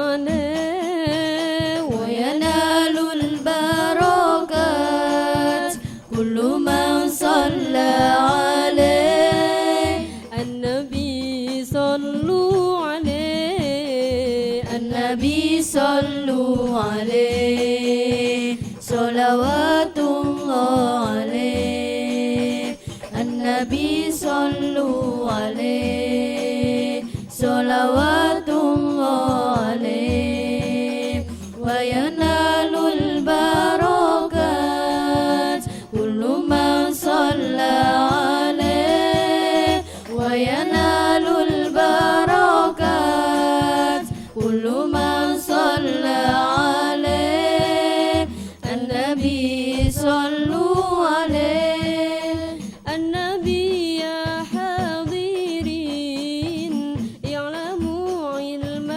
عليه وينال البركات كل من صلى عليه النبي صلوا عليه النبي صلوا عليه صلوات الله عليه النبي صلوا عليه صلوات الله عليه وينال البركات كل من صلى عليه وينال البركات كل من صلى عليه النبي صلوا عليه النبي يا حاضرين اعلموا علم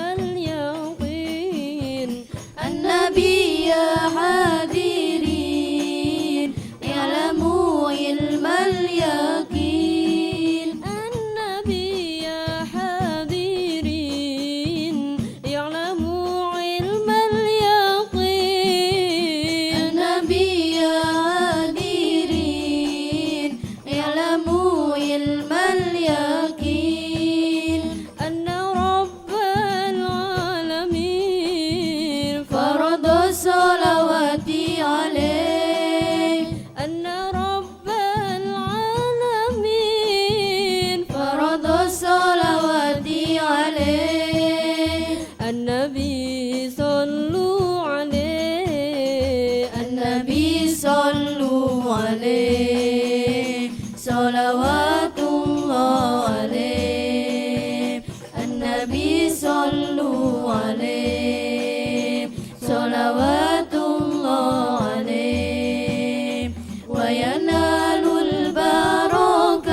عليه صلوات الله عليه النبي صلوا عليه صلوات الله عليه وينال البركات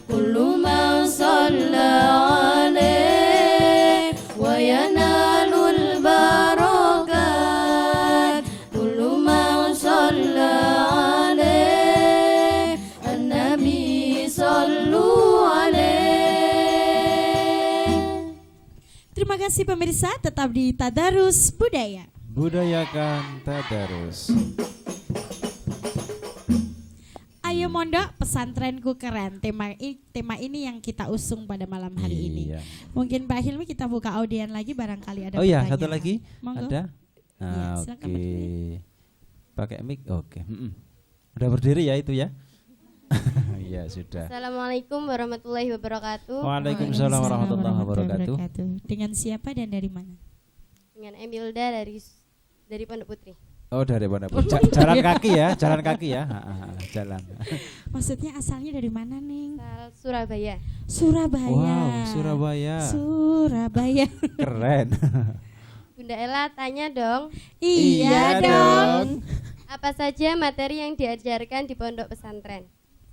كل من صلى عليه وينال البركات كل من صلى عليه النبي صلوا عليه. Terima kasih pemirsa, tetap di Tadarus Budaya. Budayakan tadarus. Ayo mondok pesantrenku keren. Tema ini yang kita usung pada malam hari ini. Iya. Mungkin Pak Hilmi kita buka audien lagi barangkali ada Oh iya, pertanyaan. satu lagi. Monggo. Ada? Iya, Nah, silakan, oke. Pak Hilmi. Pakai mic. Oke. Udah berdiri ya itu ya? Iya, sudah. Assalamualaikum warahmatullahi wabarakatuh. Waalaikumsalam warahmatullahi wabarakatuh. Dengan siapa dan dari mana? Dengan Emilda dari Pondok Putri. Oh, dari mana? Jalan kaki ya, jalan kaki ya. Jalan. Maksudnya asalnya dari mana, Ning? Asal Surabaya. Surabaya. Wow, Surabaya. Surabaya. Keren. Bunda Ella tanya dong. Iya dong. Apa saja materi yang diajarkan di pondok pesantren?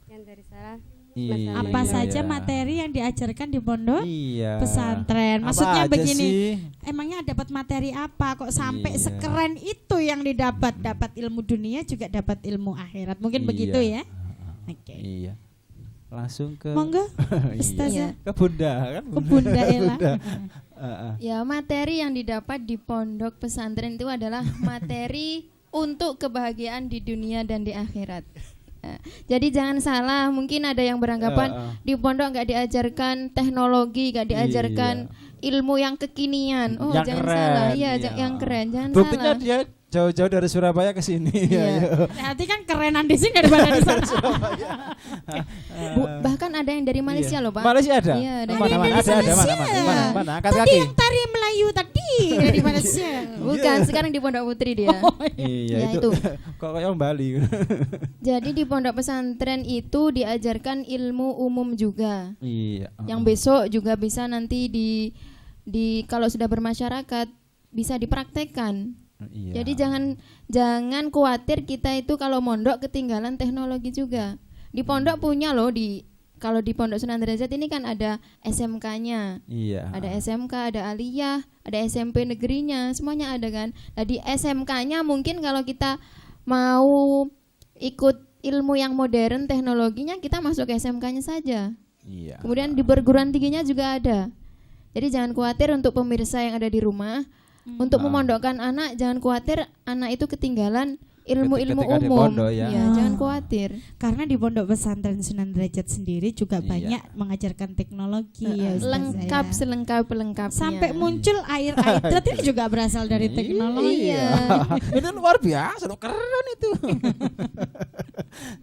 Yang dari Sarah. Iya. Apa saja materi yang diajarkan di pondok Iya. pesantren? Apa Maksudnya aja begini, sih? emangnya dapat materi apa kok sampai Iya. sekeren itu yang didapat? Dapat ilmu dunia juga dapat ilmu akhirat. Mungkin Iya. begitu ya? Oke. Iya. Langsung ke Monggo, Iya. Ustazah. Ke Bunda kan? Ke Bunda Ella. Bunda. Ya, materi yang didapat di pondok pesantren itu adalah materi untuk kebahagiaan di dunia dan di akhirat. Jadi jangan salah, mungkin ada yang beranggapan di pondok nggak diajarkan teknologi, nggak diajarkan ilmu yang kekinian. Oh, Yang jangan keren, salah. Iya, iya. yang keren, jangan Buktinya salah. dia jauh-jauh dari Surabaya ke sini. Iya. Berarti kan kerenan di sini daripada di sana. Bahkan ada yang dari Malaysia loh, Pak. Malaysia ada? Iya, ada. Mana, mana, ada, mana, angkat Tadi kaki. yang tari Melayu tadi dari Malaysia. Bukan, sekarang di Pondok Putri dia. Iya, Ya, itu. itu. Kok kayak orang Bali. Jadi di pondok pesantren itu diajarkan ilmu umum juga. Iya. Yang besok juga bisa nanti di kalau sudah bermasyarakat bisa dipraktekkan. Iya. Jadi jangan khawatir kita itu kalau mondok ketinggalan teknologi juga. Di pondok punya loh, kalau di Pondok Sunan Derajat ini kan ada SMK-nya. Iya. Ada SMK, ada aliyah, ada SMP negerinya, semuanya ada kan. Nah, di SMK-nya mungkin kalau kita mau ikut ilmu yang modern teknologinya, kita masuk ke SMK-nya saja. Iya. Kemudian di perguruan tingginya juga ada. Jadi jangan khawatir untuk pemirsa yang ada di rumah, untuk memondokkan anak, jangan khawatir anak itu ketinggalan ilmu-ilmu Ketika di umum. pondok ya. Jangan khawatir. Karena di Pondok Pesantren Sunan Derajat sendiri juga Iya. banyak mengajarkan teknologi ya, Ustazah, Lengkap ya. selengkap-lengkapnya. Sampai muncul air itu juga berasal dari teknologi. Iya. Itu luar biasa, loh, keren itu.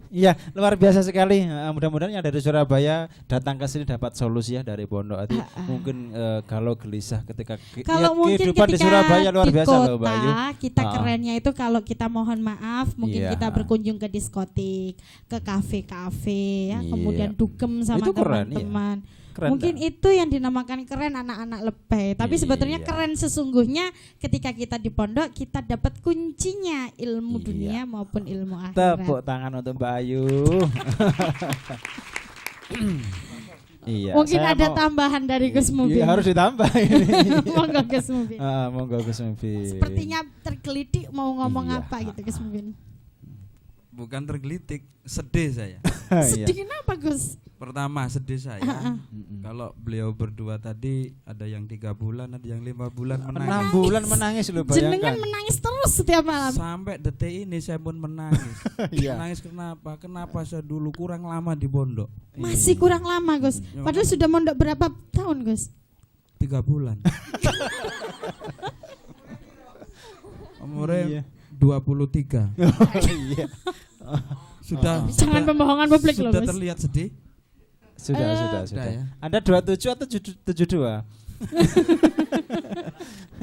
Iya, luar biasa sekali. Mudah-mudahan yang dari Surabaya datang ke sini dapat solusi ya dari pondok. Jadi mungkin kalau gelisah ketika Kalau mungkin kehidupan ketika di Surabaya luar di biasa kota, loh, Mbak Ayu. kita kerennya itu kalau kita mohon maaf, mungkin Iya. kita berkunjung ke diskotik, ke kafe-kafe, ya, Iya. kemudian dugem sama Itu keren, iya. teman-teman. Keren, Mungkin itu yang dinamakan keren anak-anak lebay. Tapi sebetulnya Iya. keren sesungguhnya ketika kita di pondok kita dapat kuncinya ilmu Iya. dunia maupun ilmu akhirat. Tepuk tangan untuk Mbak Ayu. Iya. Mungkin saya ada mau- tambahan dari Gus Mubin. Iya, harus ditambah ini. Monggo Gus Mubin. Monggo Gus Mubin. Sepertinya tergelitik mau ngomong Iya. apa gitu Gus Mubin. Bukan tergelitik, sedih saya. Iya. Sedih kenapa Gus? Pertama sedih saya kalau beliau berdua tadi ada yang 3 bulan, ada yang 5 bulan 6 menangis. bulan menangis loh, Jenengan bayangkan. menangis terus setiap malam. Sampai detik ini saya pun menangis. Iya. Menangis kenapa? Kenapa saya dulu kurang lama di pondok? Masih kurang lama Gus. Padahal sudah mondok berapa tahun Gus? 3 bulan. Iya. Umurnya 23. Iya. Sudah. Jangan pembohongan publik loh Sudah Gus. terlihat sedih? Sudah. Sudah ya. Anda 27 atau 72?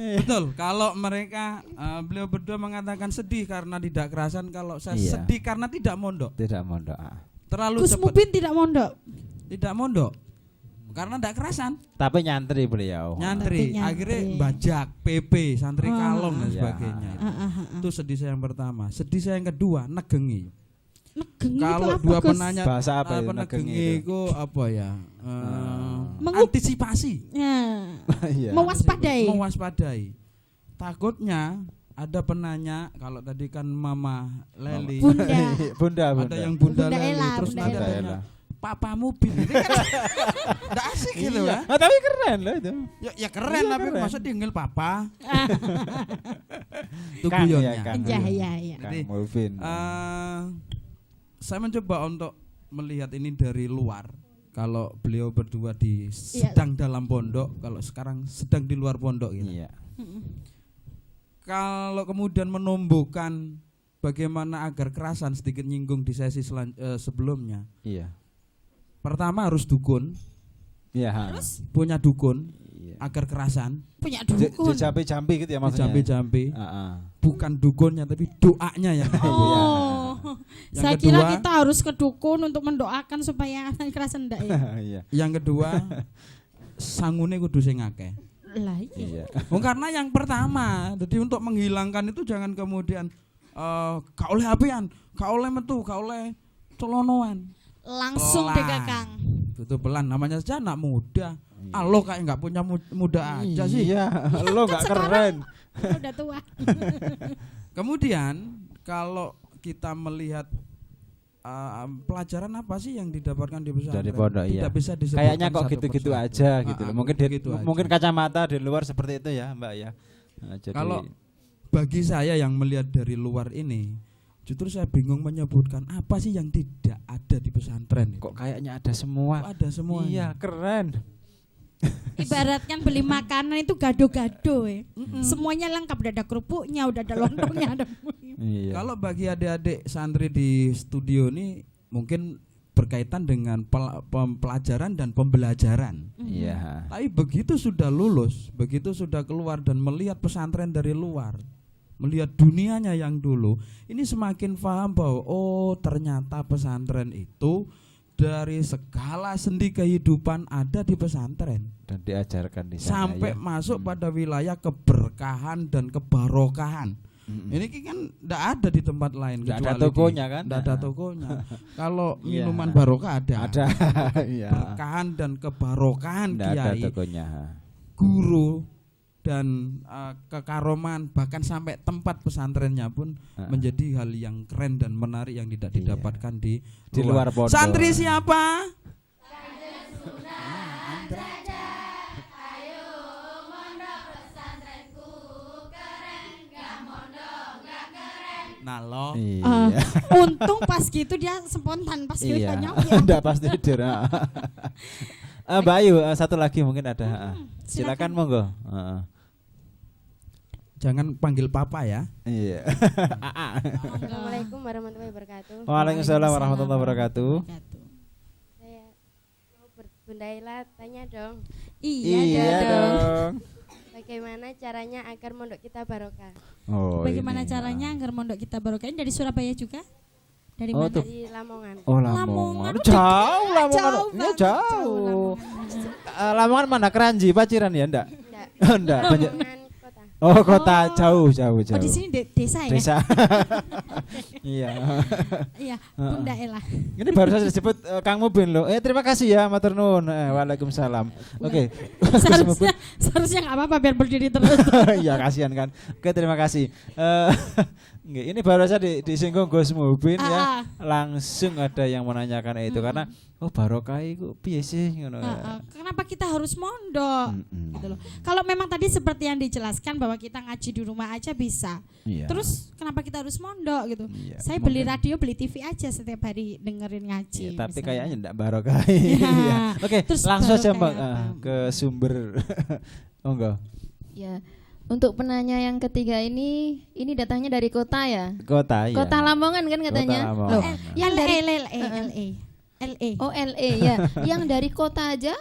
Betul. Kalau mereka beliau berdua mengatakan sedih karena tidak kerasan, kalau saya sedih karena tidak mondok. Tidak mondok. Terlalu Gus cepat. Mubin tidak mondok. Tidak mondok. Karena tidak kerasan. Tapi nyantri beliau. Nyantri. Akhirnya bajak, PP, santri kalong dan sebagainya. Itu sedih saya yang pertama. Sedih saya yang kedua, negengi. Kalau dua penanya bahasa apa itu negengi itu apa ya? Antisipasi. Mewaspadai. Takutnya ada penanya, kalau tadi kan Mama Leli, Bunda. Ada yang Bunda Leli, Ella, terus Bunda nanti Ella. tanya, Papamu Bin, ini kan nggak asik gitu lah. Tapi keren loh itu. Ya keren, tapi keren. masa diinggil papa. Itu Kang, guyonnya. ya, Kang. Iya. Jadi, Kang Mubin. saya mencoba untuk melihat ini dari luar. Kalau beliau berdua sedang dalam pondok, kalau sekarang sedang di luar pondok gitu. Iya. Kalau kemudian menumbuhkan bagaimana agar kerasan, sedikit nyinggung di sesi sebelumnya. Iya. Pertama harus dukun. Iya. Punya dukun agar kerasan. Punya dukun. Jampi gitu ya maksudnya. Jampi. Bukan dukunnya tapi doanya yang. Yang Saya kedua, kira kita harus ke dukun untuk mendoakan supaya kerasan ndak ya. Iya. Yang kedua, sangune kudu sing akeh. Lah iya. Karena yang pertama, jadi untuk menghilangkan itu jangan kemudian gak oleh apian, gak oleh metu, gak oleh celonoan. Langsung Kang. Itu pelan, namanya saja anak muda. Lo kayak nggak punya muda aja sih. Iya, lo nggak keren. Udah tua. Kemudian kalau kita melihat pelajaran apa sih yang didapatkan di pesantren? Dari pondok, tidak bisa disebutkan kayaknya kok satu gitu-gitu persatu. aja gitu loh. Mungkin mungkin aja. kacamata di luar seperti itu ya, Mbak ya. Jadi Kalau bagi saya yang melihat dari luar ini, justru saya bingung menyebutkan apa sih yang tidak ada di pesantren. Kok kayaknya ada semua. Kok ada semua. Iya, keren. Ibaratkan beli makanan itu gado-gado ya. Semuanya lengkap, udah ada kerupuknya, udah ada lontongnya, ada. Iya. Kalau bagi adik-adik santri di studio ini mungkin berkaitan dengan pelajaran dan pembelajaran. Iya. Tapi begitu sudah lulus, begitu sudah keluar dan melihat pesantren dari luar, melihat dunianya yang dulu, ini semakin paham bahwa ternyata pesantren itu dari segala sendi kehidupan ada di pesantren dan diajarkan di sana sampai masuk pada wilayah keberkahan dan kebarokahan. Ini kan tidak ada di tempat lain. Tidak ada tokonya kan? Tidak ada tokonya. Kalau Iya. minuman barokah ada. Iya. Berkahan dan kebarokahan Tidak ada kiai, tokonya. guru dan kekaroman, bahkan sampai tempat pesantrennya pun menjadi hal yang keren dan menarik yang tidak didapatkan di luar pondok. Santri siapa? Nalo. Iya. Untung pas gitu dia spontan pas gitu Iya. nyawa. Enggak pasti tidur. Mbak Ayu, satu lagi mungkin ada. Silakan monggo. Jangan panggil papa ya. Iya. Assalamualaikum warahmatullahi wabarakatuh. Waalaikumsalam warahmatullahi wabarakatuh. Saya mau Bunda Ella tanya dong. Iya dong. Bagaimana caranya agar mondok kita barokah? Bagaimana caranya agar mondok kita barokah? Ini dari Surabaya juga? Dari mana? Dari Lamongan. Oh, Lamongan. Jauh Lamongan. Ini jauh. Lamongan mana? Keranji, Paciran ya? Enggak. Enggak. Lamongan kota. Oh, kota jauh. Oh, di sini desa ya? Desa. Iya. Iya, Bunda Ella. Ini baru saja disebut Kang Mubin loh. Terima kasih ya, matur nuwun. Waalaikumsalam. Oke. Seharusnya nggak apa-apa biar berdiri terus. Iya, kasihan kan. Oke, terima kasih. Ini baru saja disinggung Gus Mubin ya. Langsung ada yang menanyakan itu karena barokah itu piye sih ngono. Kenapa kita harus mondok? Gitu loh. Kalau memang tadi seperti yang dijelaskan bahwa kita ngaji di rumah aja bisa. Iya. Terus kenapa kita harus mondok gitu? Iya, Saya beli radio, beli TV aja setiap hari dengerin ngaji. Ya, tapi misalnya. kayaknya enggak barokah. Ya. Oke, Terus langsung aja Mbak barokah ke sumber. Monggo. Ya, untuk penanya yang ketiga ini datangnya dari kota ya? Kota ya. Kota Lamongan kan katanya? Kota Lamongan. Loh, yang dari LA. Oh, LA ya. Yang dari kota aja